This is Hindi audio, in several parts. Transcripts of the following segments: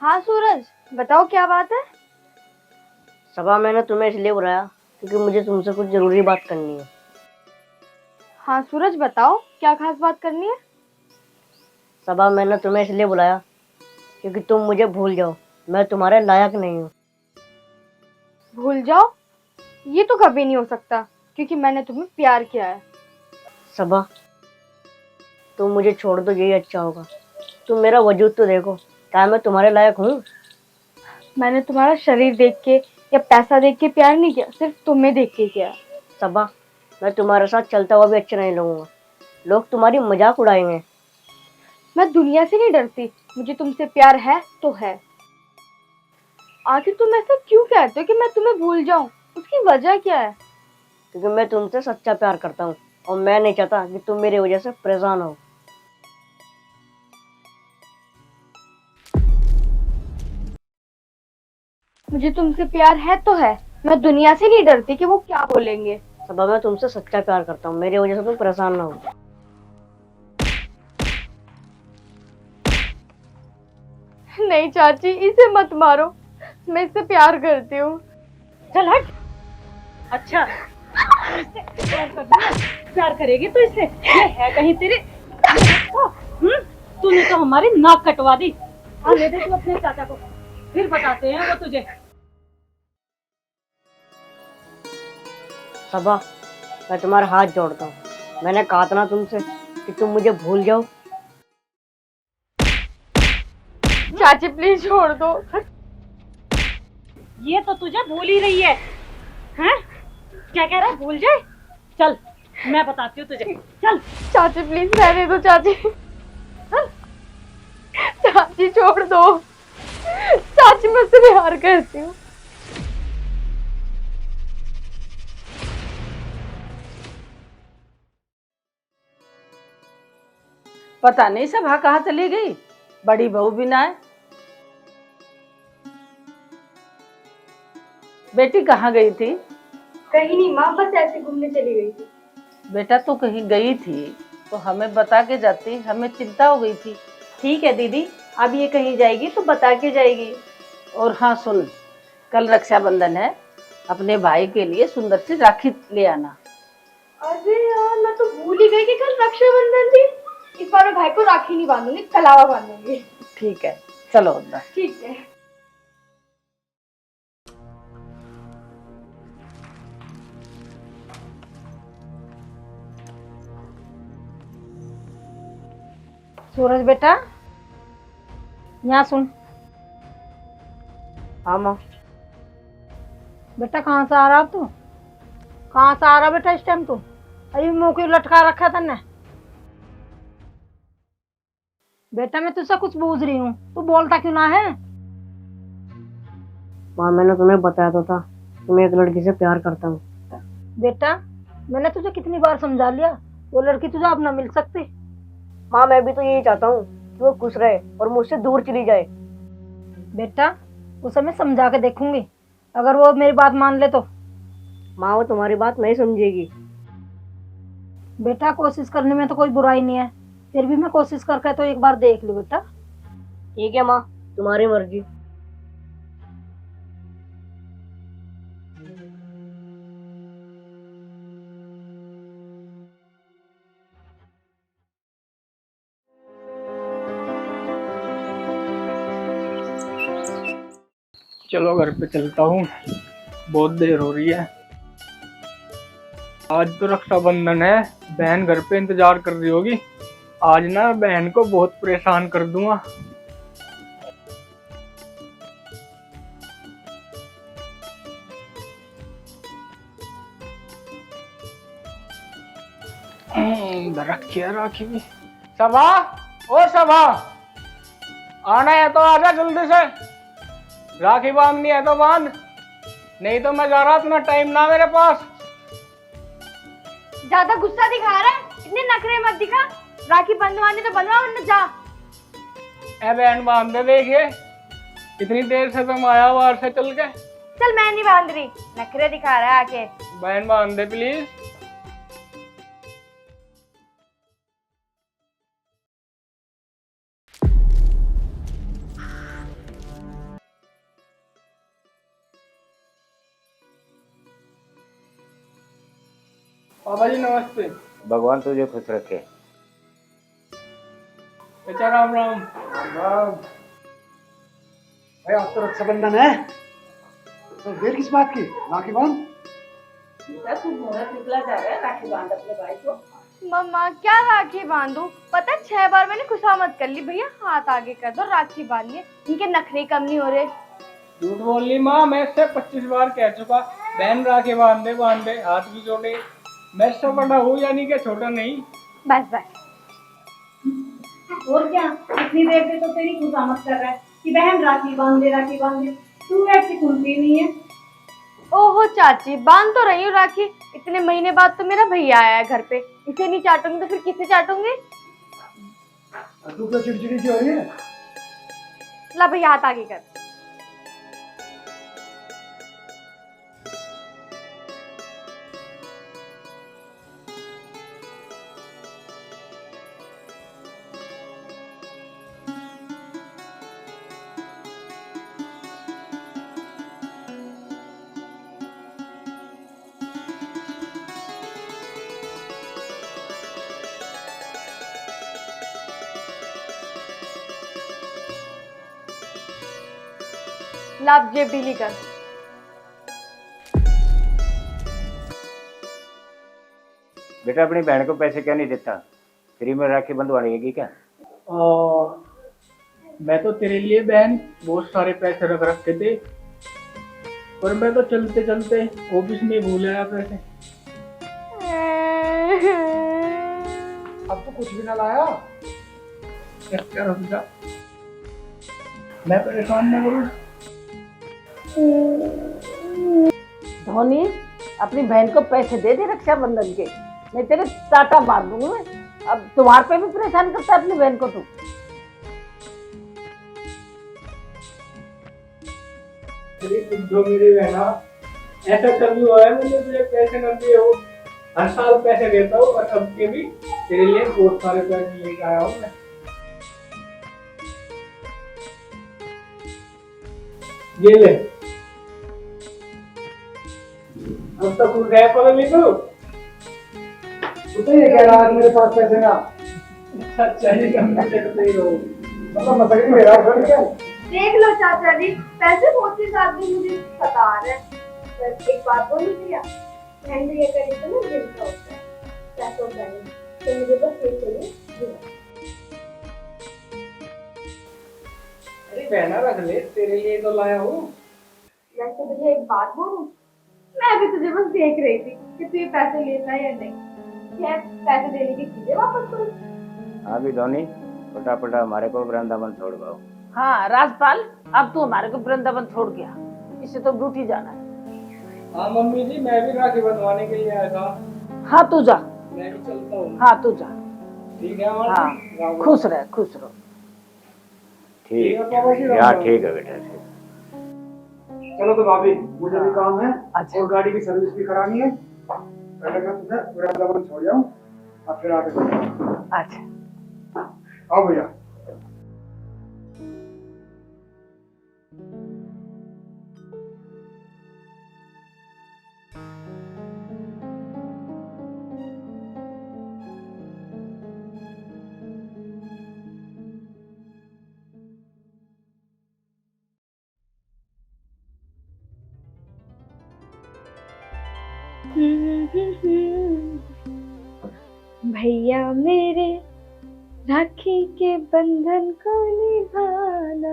हाँ सूरज, बताओ क्या बात है। सबा, मैंने तुम्हें इसलिए बुलाया क्योंकि मुझे तुमसे कुछ जरूरी बात करनी है। हाँ सूरज, बताओ क्या खास बात करनी है। सबा, मैंने तुम्हें इसलिए बुलाया क्योंकि तुम मुझे भूल जाओ। मैं तुम्हारे लायक नहीं हूँ। भूल जाओ? ये तो कभी नहीं हो सकता, क्योंकि मैंने तुम्हें प्यार किया है। सबा, तुम मुझे छोड़ दो, यही अच्छा होगा। तुम मेरा वजूद तो देखो, क्या मैं तुम्हारे लायक हूँ? मैंने तुम्हारा शरीर देख के या पैसा देख के प्यार नहीं किया, सिर्फ तुम्हें देख के किया। सबा, मैं तुम्हारे साथ चलता हुआ भी अच्छा नहीं लगूंगा। लोग तुम्हारी मजाक उड़ाएंगे। मैं दुनिया से नहीं डरती, मुझे तुमसे प्यार है तो है। आखिर तुम ऐसा क्यों कहते हो कि मैं तुम्हें भूल जाऊं? उसकी वजह क्या है? क्योंकि मैं तुमसे सच्चा प्यार करता हूँ और मैं नहीं चाहता कि तुम मेरी वजह से परेशान हो। मुझे तुमसे प्यार है तो है। मैं दुनिया से नहीं डरती कि वो क्या बोलेंगे। सबा, मैं तुमसे सच्चा प्यार करता हूँ, मेरी वजह से तुम परेशान ना हो। नहीं चाची, इसे मत मारो, मैं इससे प्यार करती हूँ। चल हट। अच्छा, इससे प्यार करती है? प्यार करेगी तो इससे? ये है कहीं तेरे? तूने तो हमारी नाक कटवा दी। आने दे तू अपने चाचा को, फिर बताते हैं वो तुझे। सबा, मैं तुम्हारे हाथ जोड़ता हूँ। मैंने कहा था ना तुमसे कि तुम मुझे भूल जाओ। चाची प्लीज छोड़ दो। ये तो तुझे भूल ही रही है। हैं? क्या कह रहा है, भूल जाए? चल मैं बताती हूँ तुझे, चल। चाची प्लीज रहने दो चाची। चाची छोड़ दो। चाची मैं उससे प्यार करती हूँ। पता नहीं सभा कहाँ चली गई, बड़ी बहू भी ना है। बेटी कहाँ गई थी? कहीं नहीं माँ, बस ऐसे घूमने चली गई थी। बेटा तू कहीं गई थी तो हमें बता के जाती, हमें चिंता हो गई थी। ठीक है दीदी, अब ये कहीं जाएगी तो बता के जाएगी। और हाँ सुन, कल रक्षाबंधन है, अपने भाई के लिए सुंदर सी राखी ले आना। अरे यार, मैं तो भूल ही गई कि कल रक्षाबंधन थी। इस बार मैं भाई को राखी नहीं बांधूंगी, कलावा बांधूंगी। ठीक है, चलो अंदर। ठीक है। सूरज बेटा, यहाँ सुन। हाँ माँ। बेटा कहाँ से आ रहा तू? कहाँ से आ रहा बेटा इस टाइम तू? अभी मुंह क्यों लटका रखा तन्ने? बेटा मैं तुझसे कुछ पूछ रही हूँ, तू बोलता क्यों ना है? माँ, मैंने तुम्हें बताया तो था कि मैं एक लड़की से प्यार करता हूँ। बेटा मैंने तुझे कितनी बार समझा लिया, वो लड़की तुझे अब ना मिल सकती। माँ, मैं भी तो यही चाहता हूँ कि वो खुश रहे और मुझसे दूर चली जाए। बेटा उसे मैं समझा के देखूंगी, अगर वो मेरी बात मान ले तो। माँ, वो तुम्हारी बात नहीं समझेगी। बेटा कोशिश करने में तो कोई बुराई नहीं है, फिर भी मैं कोशिश करके तो एक बार देख लूँ बेटा। ठीक है माँ, तुम्हारी मर्जी। चलो घर पे चलता हूँ, बहुत देर हो रही है। आज तो रक्षाबंधन है, बहन घर पे इंतजार कर रही होगी। आज ना बहन को बहुत परेशान कर दूंगा। इधर रखी है राखी भी। सभा, ओ सभा, आना है तो आजा जल्दी से। राखी बांधनी है तो बांध, नहीं तो मैं जा रहा, इतना टाइम ना मेरे पास। ज्यादा गुस्सा दिखा रहा है, इतने नखरे मत दिखा। राखी बंधवानी तो बंधवा, वरना जा। ए बहन बांध दे, देखिए इतनी देर से तुम आया बाहर से चल के। चल मैं नहीं बांध रही, नखरे दिखा रहा है आके। बहन बांध दे प्लीज। पापा जी नमस्ते। भगवान तुझे खुश रखे। चाचा राम राम। भाई आज तो रक्षाबंधन है, तो देर किस बात की? राखी बांध। बेटा तू मुहूर्त निकला जा रहा है, राखी बांध अपने भाई को। मम्मा क्या राखी बांधू? पता है 6 बार मैंने खुशामद कर ली, भैया हाथ आगे कर दो, राखी बांधिए। इनके नखरे कम नहीं हो रहे। झूठ बोल ली माँ, मैं इससे 25 बार कह चुका बहन राखी बांध दे, हाथ भी जोड़े। मैं इससे बड़ा हूँ यानी कि छोटा नहीं। बस बस। और क्या, इतनी देर से तो तेरी खुशामद कर रहा है कि बहन राखी बांध दे, राखी बांध दे। तू ऐसी सुनती नहीं है। ओहो चाची, बांध तो रही हूँ राखी। इतने महीने बाद तो मेरा भैया आया है घर पे, इसे नहीं चाटूंगी तो फिर किसे चाटूंगी? तू क्यों चिड़चिड़ी सी हो रही है? ला भैया हाथ आगे कर। लाभ जेब ढीली कर। बेटा अपनी बहन को पैसे क्या नहीं देता? फ्री में राखी बंधवाएगी क्या? मैं तो तेरे लिए बहन बहुत सारे पैसे रख रखे थे, पर मैं तो चलते चलते ऑफिस में भूल आया पैसे। अब तो कुछ भी ना लाया। क्या रुक जा, मैं परेशान न करूँ। धोनी अपनी बहन को पैसे दे दे रक्षाबंधन के, नहीं तेरे टाटा मार दूंगी मैं। अब तुम्हारे पे भी परेशान करता है अपनी बहन को तू। जो मेरी बहना, ऐसा कभी हुआ है मैंने तुझे पैसे न दिए हो? हर साल पैसे देता हूँ और अब के भी तेरे लिए बहुत सारे पैसे लेके आया हूँ मैं। ये ले, अब तो खुद है पर नहीं तू। तू तो ये कह रहा है मेरे पास पैसे ना। अच्छा ही कम देखते ही हो। मतलब मसला ही मेरा घर क्या? देख लो चाचा जी, पैसे बहुत के साथ भी मुझे सता रहे हैं। बस एक बात बोलूं भैया, बहन भैया करे तो ना दिल का होता है, पैसों का नहीं। तो मुझे बस ये चाहिए। अरे बहना रख ले, तेरे लिए तो लाया हूँ। वैसे भैया एक बात बोलूं, मैं भी तुझे बस देख रही थी कि तू ये पैसे लेता है या नहीं। खैर पैसे देने की चीजें वापस करो। हाँ भी धोनी, फटाफटा हमारे को वृंदावन छोड़ पाओ। हाँ राजपाल, अब तू हमारे को वृंदावन छोड़ गया, इससे तो ड्यूटी जाना है। हाँ मम्मी जी, मैं भी राखी बंधवाने के लिए आया था। हाँ तू जा। मैं भी चलता हूँ। हाँ तू जा। ठीक है माँ। हाँ खुश रह, खुश रहो। ठीक है पापा जी, है, हाँ ठीक है बेटा। चलो तो भाभी, मुझे भी काम है। अच्छा। और गाड़ी की सर्विस भी करानी है। पहले मैं तुम्हें वृंदावन छोड़ जाऊँ और फिर आगे चलूँ। अच्छा आओ भैया। भैया मेरे राखी के बंधन को निभाना,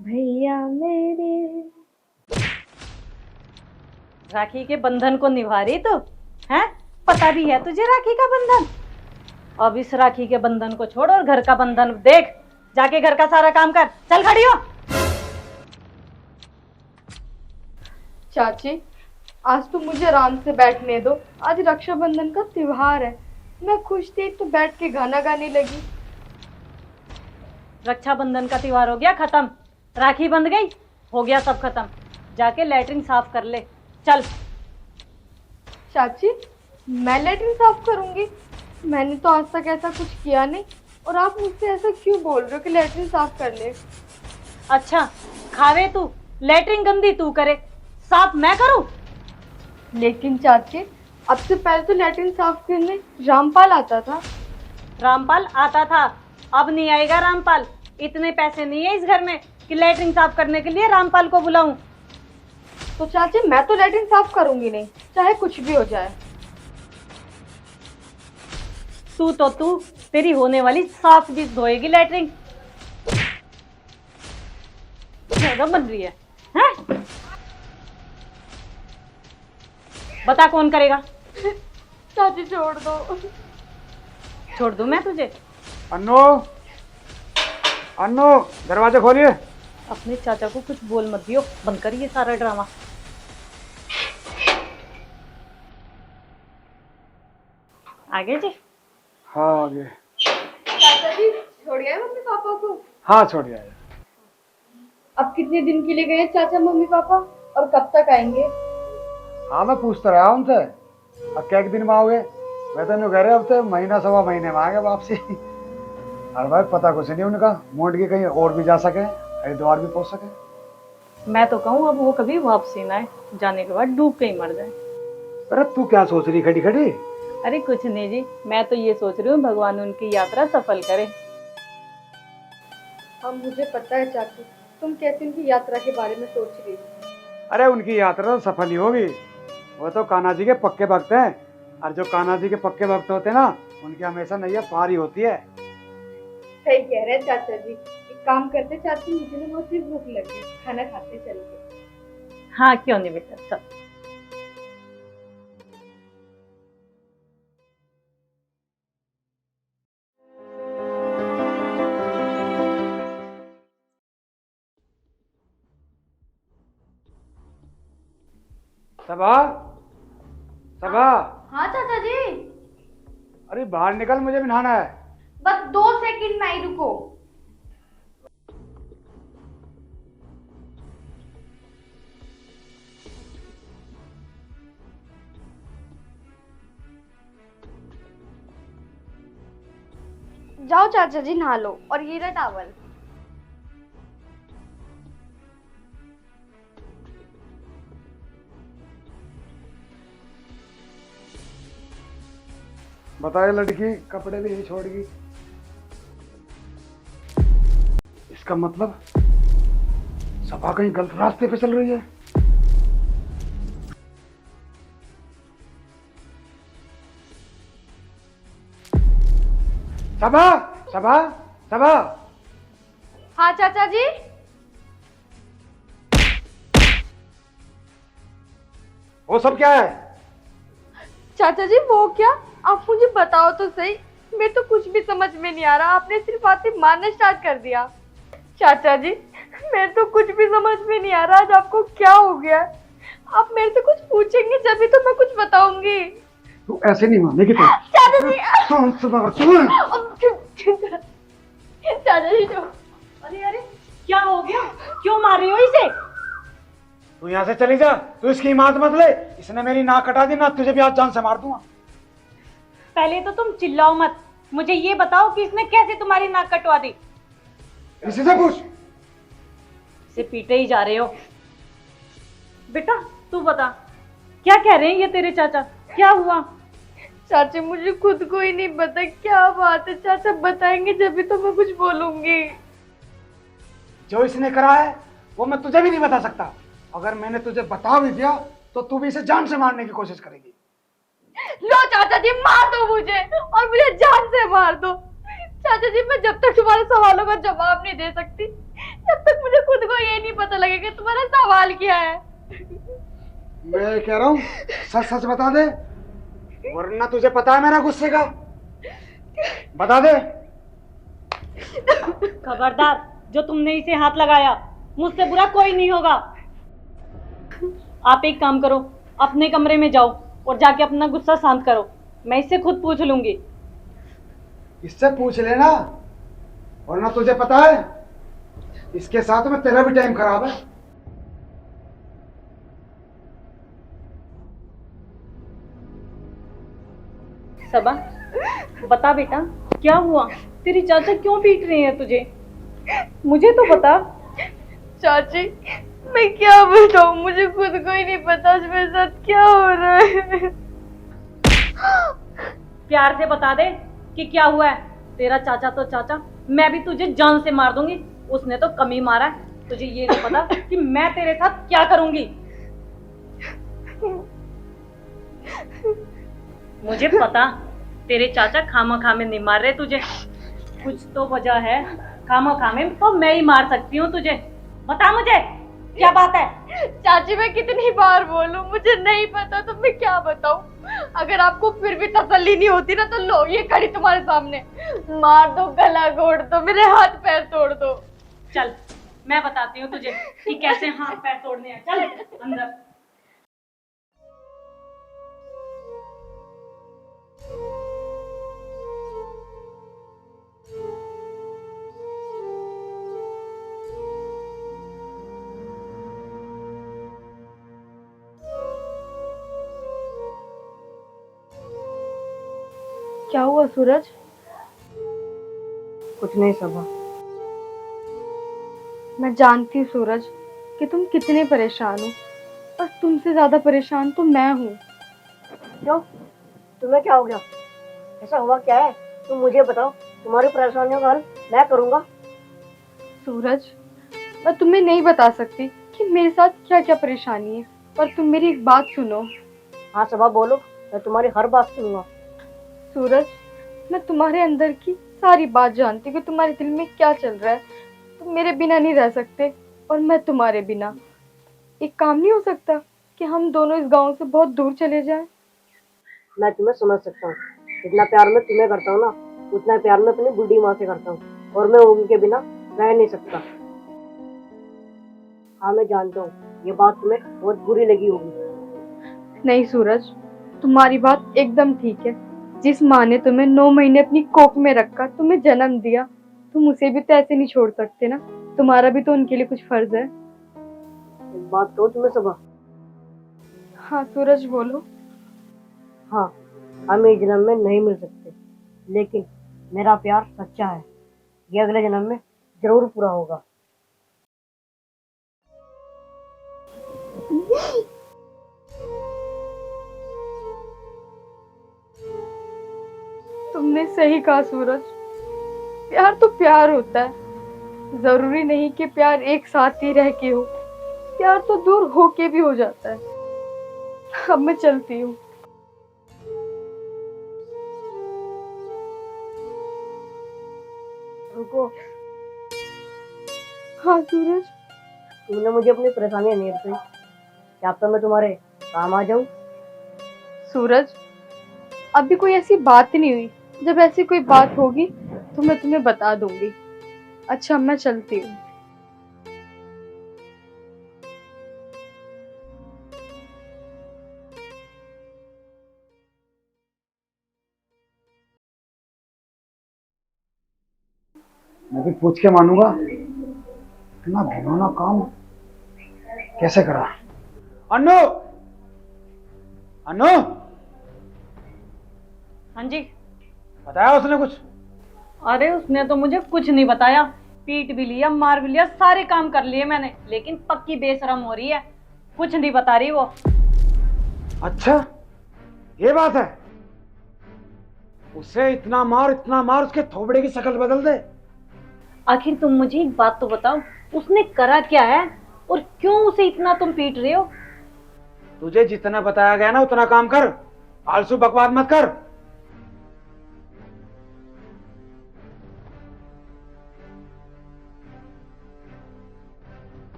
भैया मेरे। राखी के बंधन को निभा रही तो है? पता भी है तुझे राखी का बंधन? अब इस राखी के बंधन को छोड़ और घर का बंधन देख। जाके घर का सारा काम कर। चल खड़ी हो। चाची आज तो मुझे आराम से बैठने दो, आज रक्षाबंधन का त्योहार है। मैं खुश थी तो बैठ के गाना गाने लगी। रक्षाबंधन का त्योहार हो गया खत्म, राखी बंध गई, हो गया सब खत्म। जाके लैट्रिन साफ कर ले, चल। चाची मैं लैट्रिन साफ करूंगी? मैंने तो आज तक ऐसा कुछ किया नहीं, और आप मुझसे ऐसा क्यों बोल रहे हो कि लैट्रिन साफ कर ले? अच्छा खावे तू, लैट्रिन गंदी तू करे, साफ मैं करूं? लेकिन चाची अब से पहले तो लैट्रिन साफ करने रामपाल आता था। रामपाल आता था, अब नहीं आएगा रामपाल। इतने पैसे नहीं है इस घर में कि लैट्रिन साफ करने के लिए रामपाल को बुलाऊं। तो चाची मैं तो लैट्रिन साफ करूंगी नहीं, चाहे कुछ भी हो जाए। तू तेरी होने वाली साफ भी धोएगी लैट्रिन। ज्यादा बन रही है, हैं? बता कौन करेगा? चाची छोड़ दो। छोड़ दूं मैं तुझे? अन्नू, अन्नू दरवाजा खोलिए। अपने चाचा को कुछ बोल मत दियो, बंद कर ये सारा ड्रामा। आगे जी। हाँ आगे। चाचा जी छोड़ गए मम्मी पापा को? हाँ छोड़ दिया है। अब कितने दिन के लिए गए चाचा मम्मी पापा, और कब तक आएंगे? हाँ मैं पूछता रहा उनसे, अब क्या दिन में आओगे? मैं तो कह रहे अब तो महीना सवा महीने में आगे वापसी। अरे भाई पता कुछ नहीं उनका, मोड़ के कहीं और भी जा सके, हरिद्वार भी पहुंच सके। मैं तो कहूँ अब वो कभी वापसी ना आए, जाने के बाद डूब के ही मर जाए। अरे तू क्या सोच रही खड़ी खड़ी? अरे कुछ नहीं जी, मैं तो ये सोच रही हूँ भगवान उनकी यात्रा सफल करे। हाँ मुझे पता है चाची, तुम कैसे उनकी यात्रा के बारे में सोच रही हो। अरे उनकी यात्रा तो सफल ही होगी, वो तो कान्हा जी के पक्के भक्त हैं, और जो कान्हा जी के पक्के भक्त होते हैं ना, उनकी हमेशा नैया पार ही होती है। सही कह रहे हैं चाचा जी। एक काम करते चाची, मुझे ना बहुत ही भूख लगी, खाना खाते चल के। हाँ क्यों नहीं बेटा, चल। सबा, सबा, हाँ चाचा जी। अरे बाहर निकल, मुझे भी नहाना है। बस 2 सेकंड में ही रुको। जाओ चाचा जी नहा लो, और ये रहा टॉवल। बताए लड़की कपड़े भी नहीं छोड़गी, इसका मतलब सभा कहीं गलत रास्ते पे चल रही है। सभा, सभा, सभा। हाँ चाचा जी। वो सब क्या है? चाचा जी वो क्या, आप मुझे बताओ तो सही। मैं तो कुछ भी समझ में नहीं आ रहा, आपने सिर्फ बातें मारना स्टार्ट कर दिया। चाचा जी मैं तो कुछ भी समझ में नहीं आ रहा, आज आपको क्या हो गया? आप मेरे से कुछ पूछेंगे जब तो मैं कुछ बताऊंगी। तू ऐसे नहीं मानेगी तो। चाचा जी चाचा जी जो। अरे अरे क्या हो गया, क्यों मार रही हो इसे? तू यहाँ से चली जा, तू इसकी हिम्मत मत ले, इसने मेरी नाक कटा दी ना, तुझे भी आज जान से मार दूंगा। पहले तो तुम चिल्लाओ मत, मुझे ये बताओ कि इसने कैसे तुम्हारी नाक कटवा दी? इसी से पूछ। इसे पीटे ही जा रहे हो। बेटा तू बता, क्या कह रहे हैं ये तेरे चाचा, क्या हुआ? चाचा मुझे खुद को ही नहीं पता क्या बात है। चाचा बताएंगे जब तो मैं कुछ बोलूंगी। जो इसने करा है वो मैं तुझे भी नहीं बता सकता। अगर मैंने तुझे बता भी दिया तो तू भी इसे जान से मारने की कोशिश करेगी। लो चाचा जी मार दो मुझे, और मुझे जान से मार दो। चाचा जी मैं जब तक तुम्हारे सवालों का जवाब नहीं दे सकती, तब तक मुझे खुद को ये नहीं पता लगेगा तुम्हारा सवाल क्या है। मैं कह रहा हूँ सच सच बता दे, वरना तुझे पता है मेरा गुस्से का। बता दे। खबरदार, जो तुमने इसे हाथ लगाया, मुझसे बुरा कोई नहीं होगा। आप एक काम करो, अपने कमरे में जाओ और जाके अपना गुस्सा शांत करो, मैं इससे खुद पूछ लूंगी। इससे पूछ लेना, वरना तुझे पता है इसके साथ में तेरा भी टाइम खराब है। सबा बता बेटा, क्या हुआ? तेरी चाचा क्यों पीट रहे हैं तुझे? मुझे तो बता। चाची मैं क्या बताऊं, मुझे खुद को ही नहीं पता आज मेरे साथ क्या हो रहा है। प्यार से बता दे कि क्या हुआ है। तेरा चाचा तो चाचा, मैं भी तुझे जान से मार दूंगी। उसने तो कमी मारा है, तुझे ये नहीं पता कि मैं तेरे साथ क्या करूंगी। मुझे पता तेरे चाचा खामा खामे नहीं मार रहे तुझे, कुछ तो वजह है। खामा खामे तो मैं ही मार सकती हूँ तुझे। बता मुझे क्या बात है। चाची मैं कितनी बार बोलूं, मुझे नहीं पता तो मैं क्या बताऊं। अगर आपको फिर भी तसल्ली नहीं होती ना तो लो ये कड़ी तुम्हारे सामने, मार दो, गला घोट दो, मेरे हाथ पैर तोड़ दो। चल मैं बताती हूँ तुझे कि कैसे हाथ पैर तोड़ने हैं। चल अंदर। क्या हुआ सूरज? कुछ नहीं सबा। मैं जानती हूँ सूरज कि तुम कितने परेशान हो, पर तुमसे ज्यादा परेशान तो मैं हूँ। क्यों, तुम्हें क्या हो गया? ऐसा हुआ क्या है? तुम मुझे बताओ, तुम्हारी परेशानियों का हल मैं करूंगा। सूरज मैं तुम्हें नहीं बता सकती कि मेरे साथ क्या क्या परेशानी है, पर तुम मेरी एक बात सुनो। हाँ सबा बोलो, मैं तुम्हारी हर बात सुनूंगा। सूरज मैं तुम्हारे अंदर की सारी बात जानती हूँ कि तुम्हारे दिल में क्या चल रहा है। तुम मेरे बिना नहीं रह सकते और मैं तुम्हारे बिना। एक काम नहीं हो सकता कि हम दोनों इस गांव से बहुत दूर चले जाएं? मैं तुम्हें समझ सकता हूँ। जितना प्यार मैं तुम्हें करता हूँ ना, उतना प्यार मैं अपनी बूढ़ी माँ से करता हूँ, और मैं उनके बिना रह नहीं सकता। हाँ मैं जानता हूँ ये बात तुम्हें बहुत बुरी लगी होगी। नहीं सूरज, तुम्हारी बात एकदम ठीक है। जिस माँ ने तुम्हें 9 महीने अपनी कोख में रखा, तुम्हें जन्म दिया, तुम उसे भी तो ऐसे नहीं छोड़ सकते ना। तुम्हारा भी तो उनके लिए कुछ फर्ज है। एक बात कहूँ तुम्हें सबा। हाँ सूरज बोलो। हाँ, हम इस जन्म में नहीं मिल सकते, लेकिन मेरा प्यार सच्चा है। ये अगले जन्म में जरूर पूरा होगा। तुमने सही कहा सूरज, प्यार तो प्यार होता है। जरूरी नहीं कि प्यार एक साथ ही रह के हो, प्यार तो दूर होके भी हो जाता है। अब मैं चलती हूँ। रुको, हाँ सूरज। तुमने मुझे अपनी परेशानियां नहीं बताई, क्या अब तो मैं तुम्हारे काम आ जाऊं? सूरज अभी कोई ऐसी बात नहीं हुई, जब ऐसी कोई बात होगी तो मैं तुम्हें बता दूंगी। अच्छा मैं चलती हूँ। मैं भी पूछ के मानूंगा। इतना घिनौना काम कैसे करा? अन्नू, अन्नू, हाँ जी। बताया उसने कुछ? अरे उसने तो मुझे कुछ नहीं बताया। पीट भी लिया, मार भी लिया, सारे काम कर लिए मैंने, लेकिन पक्की बेशरम हो रही है, कुछ नहीं बता रही वो। अच्छा, ये बात है। उसे इतना मार उसके थोबड़े की शक्ल बदल दे। आखिर तुम मुझे एक बात तो बताओ, उसने करा क्या है और क्यों उसे इतना तुम पीट रहे हो? तुझे जितना बताया गया ना उतना काम कर, आलसू बकवास मत कर।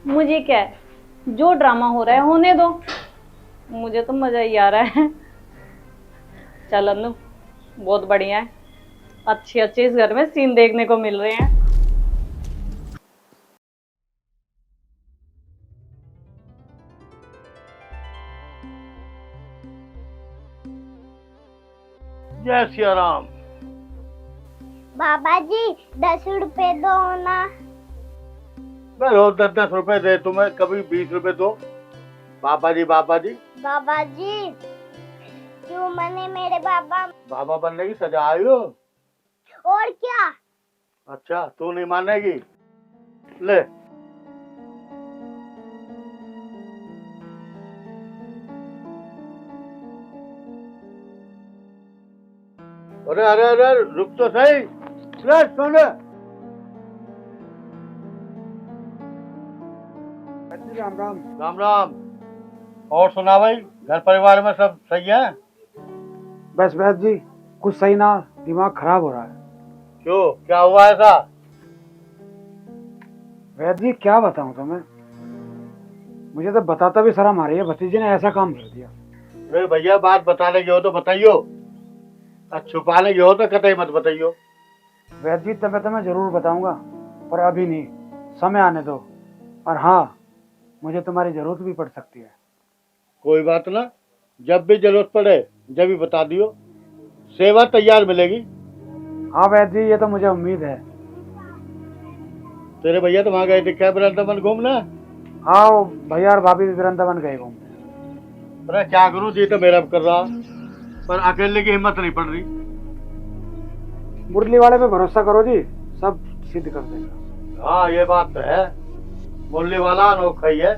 मुझे क्या है, जो ड्रामा हो रहा है होने दो, मुझे तो मजा ही आ रहा है। चल अन्नू, बहुत बढ़िया है, अच्छे अच्छे इस घर में सीन देखने को मिल रहे हैं। जय सिया राम। बाबा जी 10 रुपए दो ना। मैं रोज 10-10 रुपए दे तुम्हें, कभी 20 रुपए दो। बाबा जी बाबा जी। बाबा जी क्यों मने मेरे बाबा? बाबा बनने की सजा आई हो। और क्या? अच्छा तू नहीं मानेगी, ले। अरे अरे अरे रुक तो सही। अरे सुन। राम राम। राम राम। और सुना भाई, घर परिवार में सब सही है? बस वैद्य जी कुछ सही ना, दिमाग खराब हो रहा है। क्यों, क्या हुआ ऐसा? वैद्य जी क्या बताऊं तुम्हें, मुझे तो बताता भी शर्म आ रही है। भतीजे ने ऐसा काम कर दिया। अरे भैया, बात बताने की हो तो बताइयो, और छुपाने की हो तो कतई मत बताइयो। वैद्य जी तब तो मैं जरूर बताऊंगा, पर अभी नहीं, समय आने दो। और हाँ, मुझे तुम्हारी जरूरत भी पड़ सकती है। कोई बात ना, जब भी जरूरत पड़े जब भी बता दियो, सेवा तैयार मिलेगी। हाँ वैद्य जी, ये तो मुझे उम्मीद है। तेरे भैया तो वहां गए थे क्या, वृंदावन घूमना? हाँ, वो भैया और भाभी भी वृंदावन गए घूमने। अरे क्या करूं, जी तो मेरा कर रहा, पर अकेले की हिम्मत नहीं पड़ रही। मुरली वाले पे भरोसा करो जी, सब सिद्ध कर देगा। हाँ ये बात तो है, मुरली वाला अनोखा ही है।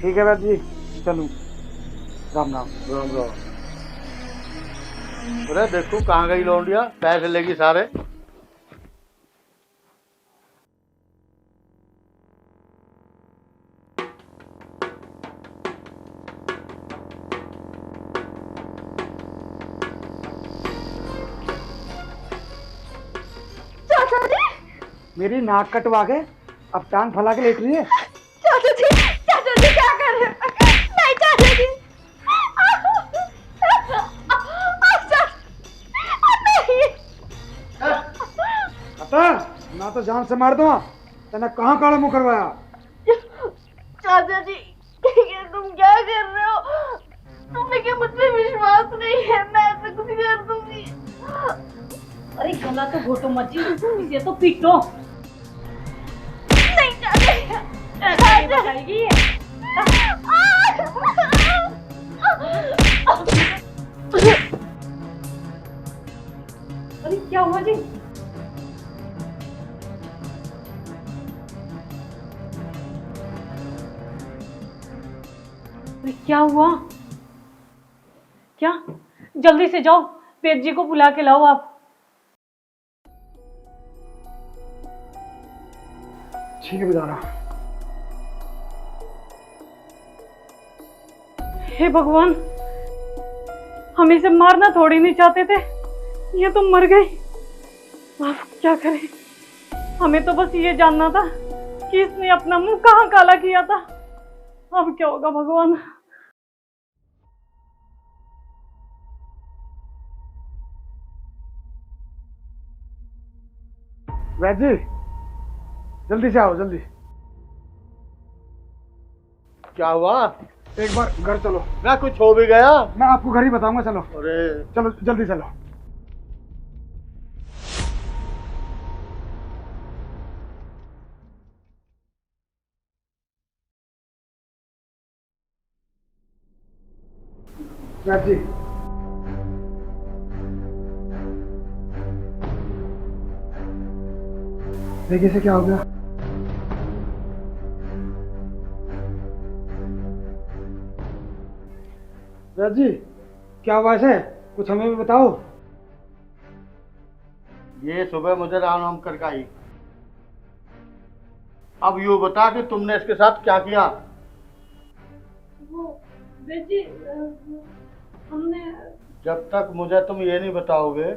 ठीक है वैद्य जी, चलूं। राम राम। राम राम। अरे देखो कहाँ गई लौंडिया, पैसे लेगी सारे। चाचा जी, मेरी नाक कटवा के अब टांग फैला के लेट रही है। चाचा जी क्या कर रहे हैं? नहीं चाचा जी, ना तो जान से मार दूंगा। तने कहाँ काला मुंह करवाया? चाचा जी ये तुम क्या कर रहे हो? तुम्हें क्या मुझ पे विश्वास नहीं है? मैं ऐसा कुछ कर दूंगी। अरे गला तो घोटो मत जी, इसे तो पीटो। नहीं चाचा ऐसा नहीं बताएगी ये। अरे क्या हुआ जी? अरे क्या हुआ? क्या? जल्दी से जाओ, पेट जी को बुला के लाओ आप। ठीक है बिदारा। हे भगवान, हम इसे मारना थोड़ी नहीं चाहते थे, ये तो मर गई। अब क्या करें? हमें तो बस ये जानना था कि इसने अपना मुंह कहाँ काला किया था। अब क्या होगा भगवान? वैद्य जी जल्दी से आओ, जल्दी। क्या हुआ? एक बार घर चलो। ना कुछ हो भी गया? मैं आपको घर ही बताऊंगा, चलो। अरे चलो जल्दी चलो। वैद्य जी देखिए इसे क्या हो गया। वैद्य जी क्या हुआ इसे, कुछ हमें भी बताओ। ये सुबह मुझे राम राम करके आई। अब यूं बता कि तुमने इसके साथ क्या किया? वो बेजी, हमने जब तक मुझे तुम ये नहीं बताओगे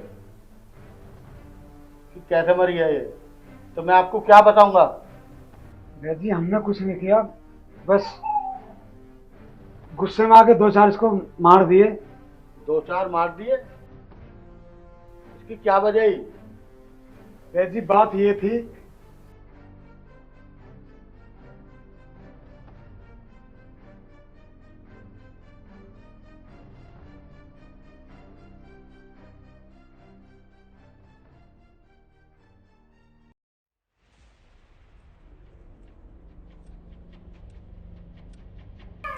कि कैसे मरी है ये, तो मैं आपको क्या बताऊंगा? वैद्य जी हमने कुछ नहीं किया, बस गुस्से में आके दो चार इसको मार दिए। दो चार मार दिए? इसकी क्या वजह ही? वैद्य जी बात ये थी,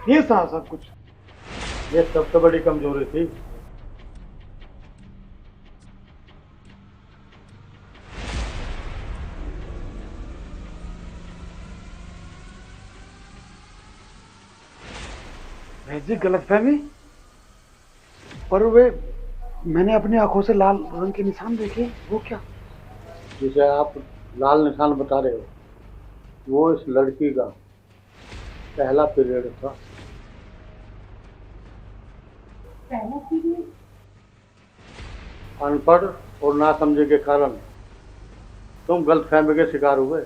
ये था सब कुछ। ये सबसे बड़ी कमजोरी थी। वैद्य जी गलतफहमी, पर वे मैंने अपनी आंखों से लाल रंग के निशान देखे, वो क्या? जिसे आप लाल निशान बता रहे हो, वो इस लड़की का पहला पीरियड था। अनपढ़ और नासमझी के कारण तुम गलतफहमी के शिकार हुए।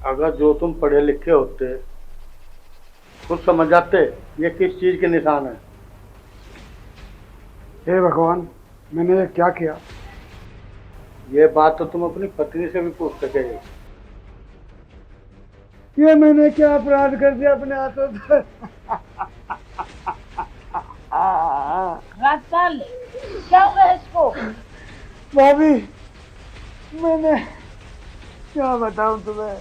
अगर जो तुम पढ़े लिखे होते कुछ समझ जाते ये किस चीज के निशान है। हे भगवान, मैंने ये क्या किया? ये बात तो तुम अपनी पत्नी से भी पूछ सकेगे। ये मैंने क्या अपराध कर दिया अपने हाथों से? राजपाल क्या हुआ है इसको? भाभी, मैंने क्या बताऊं तुम्हें,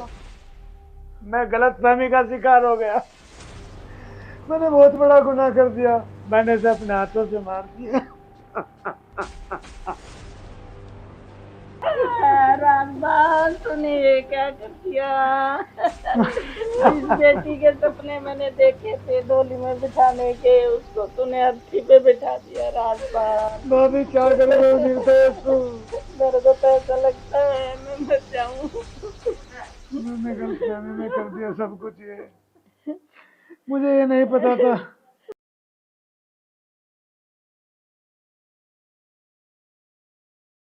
मैं गलतफहमी का शिकार हो गया। मैंने बहुत बड़ा गुनाह कर दिया, मैंने इसे अपने हाथों से मार दिया। राजपाल तूने ये क्या कर दिया? इस बेटी के सपने मैंने देखे थे डोली में बिठाने के, उसको तूने अर्थी पे बिठा दिया। राजपाल भाभी क्या करोगे निर्दोष को? मेरे को तो ऐसा लगता है मैं मर जाऊं। मैंने गलतफहमी में कर दिया सब कुछ। ये मुझे ये नहीं पता था